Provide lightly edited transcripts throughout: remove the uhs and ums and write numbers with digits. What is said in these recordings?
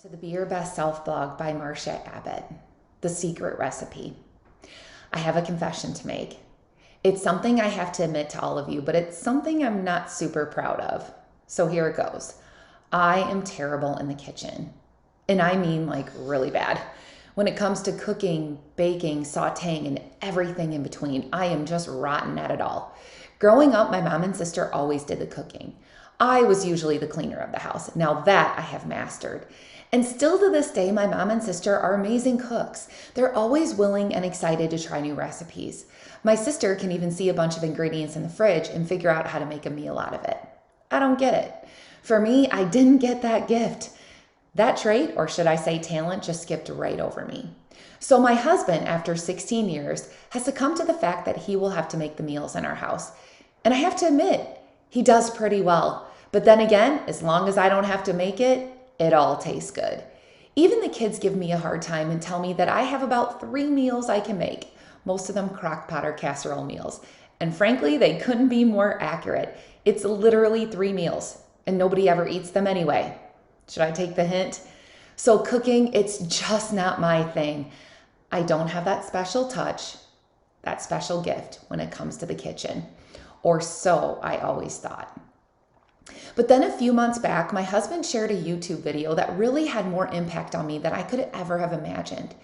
To the Be Your Best Self blog by Marcia Abbott, The Secret Recipe. I have a confession to make. It's something I have to admit to all of you, but it's something I'm not super proud of. So here it goes. I am terrible in the kitchen. And I mean like really bad. When it comes to cooking, baking, sauteing, and everything in between, I am just rotten at it all. Growing up, my mom and sister always did the cooking. I was usually the cleaner of the house. Now that I have mastered. And still to this day, my mom and sister are amazing cooks. They're always willing and excited to try new recipes. My sister can even see a bunch of ingredients in the fridge and figure out how to make a meal out of it. I don't get it. For me, I didn't get that gift. That trait, or should I say talent, just skipped right over me. So my husband, after 16 years, has succumbed to the fact that he will have to make the meals in our house. And I have to admit, he does pretty well. But then again, as long as I don't have to make it, it all tastes good. Even the kids give me a hard time and tell me that I have about 3 meals I can make, most of them crock pot or casserole meals. And frankly, they couldn't be more accurate. It's literally 3 meals, and nobody ever eats them anyway. Should I take the hint? So cooking, it's just not my thing. I don't have that special touch, that special gift when it comes to the kitchen. Or so I always thought. But then a few months back, my husband shared a YouTube video that really had more impact on me than I could ever have imagined.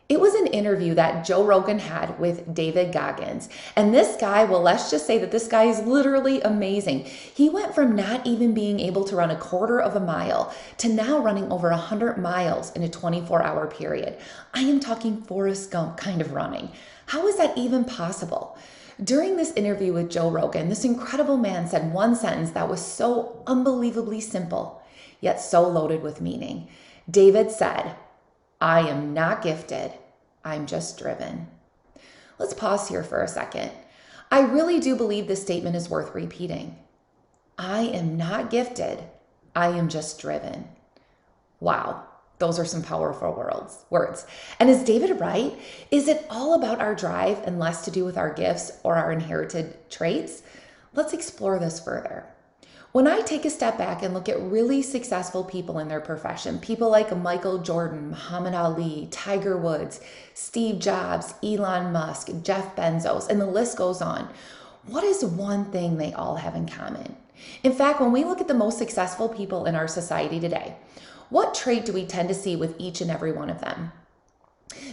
It was an interview that Joe Rogan had with David Goggins. And this guy, well, let's just say that this guy is literally amazing. He went from not even being able to run a quarter of a mile to now running over 100 miles in a 24-hour period. I am talking Forrest Gump kind of running. How is that even possible? During this interview with Joe Rogan, this incredible man said one sentence that was so unbelievably simple, yet so loaded with meaning. David said, "I am not gifted, I'm just driven." Let's pause here for a second. I really do believe this statement is worth repeating. I am not gifted, I am just driven. Wow. Those are some powerful words. And is David right? Is it all about our drive and less to do with our gifts or our inherited traits? Let's explore this further. When I take a step back and look at really successful people in their profession, people like Michael Jordan, Muhammad Ali, Tiger Woods, Steve Jobs, Elon Musk, Jeff Bezos, and the list goes on, what is one thing they all have in common? In fact, when we look at the most successful people in our society today, what trait do we tend to see with each and every one of them?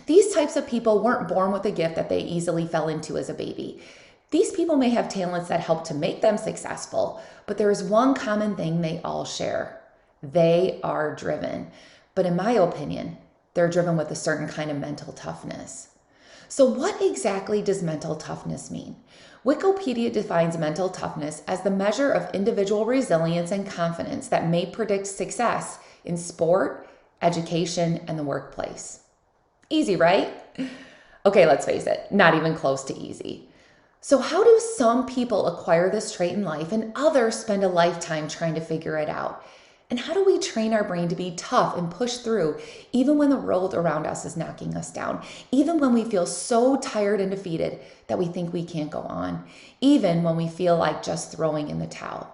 These types of people weren't born with a gift that they easily fell into as a baby. These people may have talents that help to make them successful, but there is one common thing they all share. They are driven. But in my opinion, they're driven with a certain kind of mental toughness. So what exactly does mental toughness mean? Wikipedia defines mental toughness as the measure of individual resilience and confidence that may predict success in sport, education, and the workplace. Easy, right? Okay, let's face it, not even close to easy. So how do some people acquire this trait in life and others spend a lifetime trying to figure it out? And how do we train our brain to be tough and push through even when the world around us is knocking us down, even when we feel so tired and defeated that we think we can't go on, even when we feel like just throwing in the towel?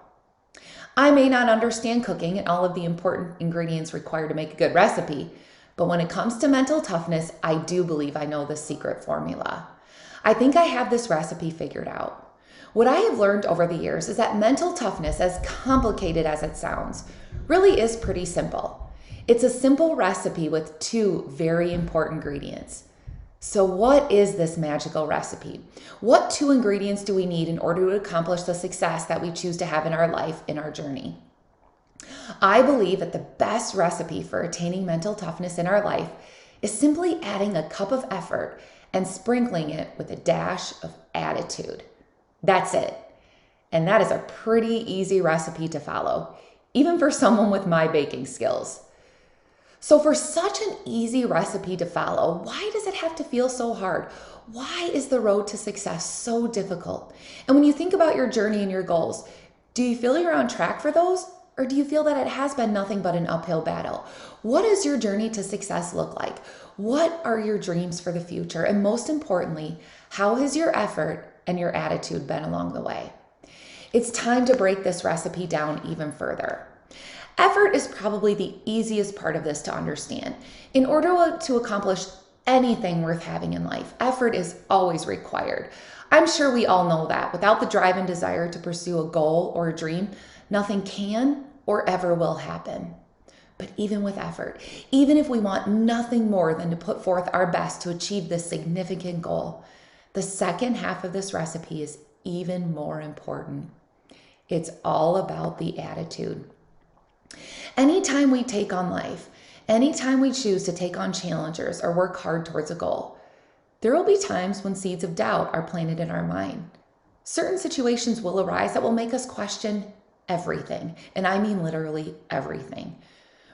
I may not understand cooking and all of the important ingredients required to make a good recipe, but when it comes to mental toughness, I do believe I know the secret formula. I think I have this recipe figured out. What I have learned over the years is that mental toughness, as complicated as it sounds, really is pretty simple. It's a simple recipe with 2 very important ingredients. So what is this magical recipe? What 2 ingredients do we need in order to accomplish the success that we choose to have in our life, in our journey? I believe that the best recipe for attaining mental toughness in our life is simply adding a cup of effort and sprinkling it with a dash of attitude. That's it. And that is a pretty easy recipe to follow, even for someone with my baking skills. So for such an easy recipe to follow, why does it have to feel so hard? Why is the road to success so difficult? And when you think about your journey and your goals, do you feel you're on track for those? Or do you feel that it has been nothing but an uphill battle? What does your journey to success look like? What are your dreams for the future? And most importantly, how has your effort and your attitude been along the way? It's time to break this recipe down even further. Effort is probably the easiest part of this to understand. In order to accomplish anything worth having in life, effort is always required. I'm sure we all know that without the drive and desire to pursue a goal or a dream, nothing can or ever will happen. But even with effort, even if we want nothing more than to put forth our best to achieve this significant goal, the second half of this recipe is even more important. It's all about the attitude. Anytime we take on life, anytime we choose to take on challenges or work hard towards a goal, there will be times when seeds of doubt are planted in our mind. Certain situations will arise that will make us question everything, and I mean literally everything.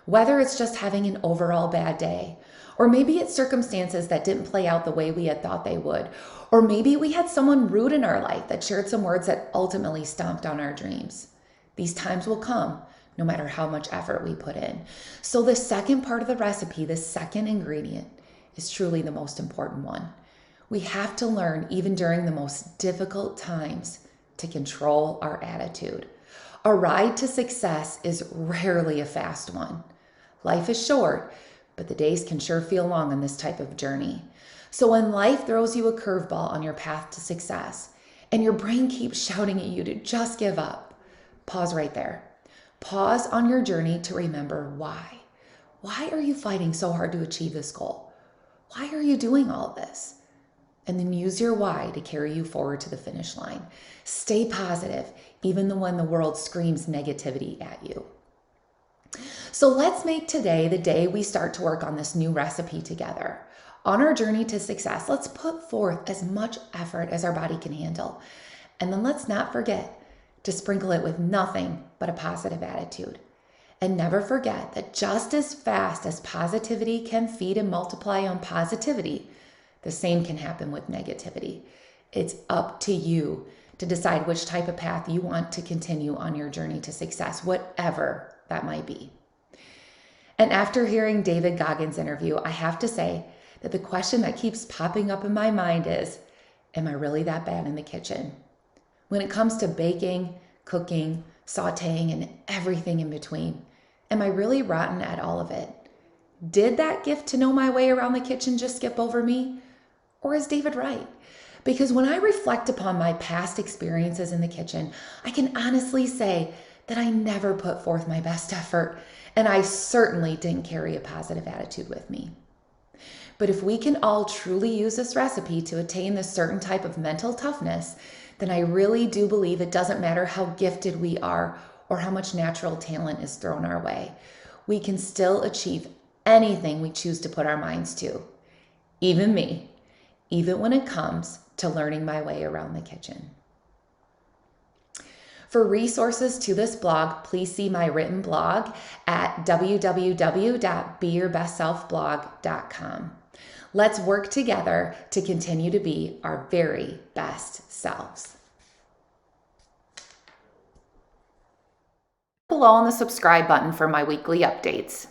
Whether it's just having an overall bad day, or maybe it's circumstances that didn't play out the way we had thought they would, or maybe we had someone rude in our life that shared some words that ultimately stomped on our dreams. These times will come, no matter how much effort we put in. So the second part of the recipe, the second ingredient, is truly the most important one. We have to learn, even during the most difficult times, to control our attitude. A ride to success is rarely a fast one. Life is short, but the days can sure feel long on this type of journey. So when life throws you a curveball on your path to success, and your brain keeps shouting at you to just give up, pause right there. Pause on your journey to remember why. Why are you fighting so hard to achieve this goal? Why are you doing all of this? And then use your why to carry you forward to the finish line. Stay positive, even when the world screams negativity at you. So let's make today the day we start to work on this new recipe together. On our journey to success, let's put forth as much effort as our body can handle. And then let's not forget to sprinkle it with nothing but a positive attitude. And never forget that just as fast as positivity can feed and multiply on positivity, the same can happen with negativity. It's up to you to decide which type of path you want to continue on your journey to success, whatever that might be. And after hearing David Goggins' interview, I have to say that the question that keeps popping up in my mind is, am I really that bad in the kitchen? When it comes to baking, cooking, sauteing, and everything in between, am I really rotten at all of it? Did that gift to know my way around the kitchen just skip over me? Or is David right? Because when I reflect upon my past experiences in the kitchen, I can honestly say that I never put forth my best effort, and I certainly didn't carry a positive attitude with me. But if we can all truly use this recipe to attain this certain type of mental toughness, then I really do believe it doesn't matter how gifted we are or how much natural talent is thrown our way. We can still achieve anything we choose to put our minds to. Even me, even when it comes to learning my way around the kitchen. For resources to this blog, please see my written blog at www.beyourbestselfblog.com. Let's work together to continue to be our very best selves. Below on the subscribe button for my weekly updates.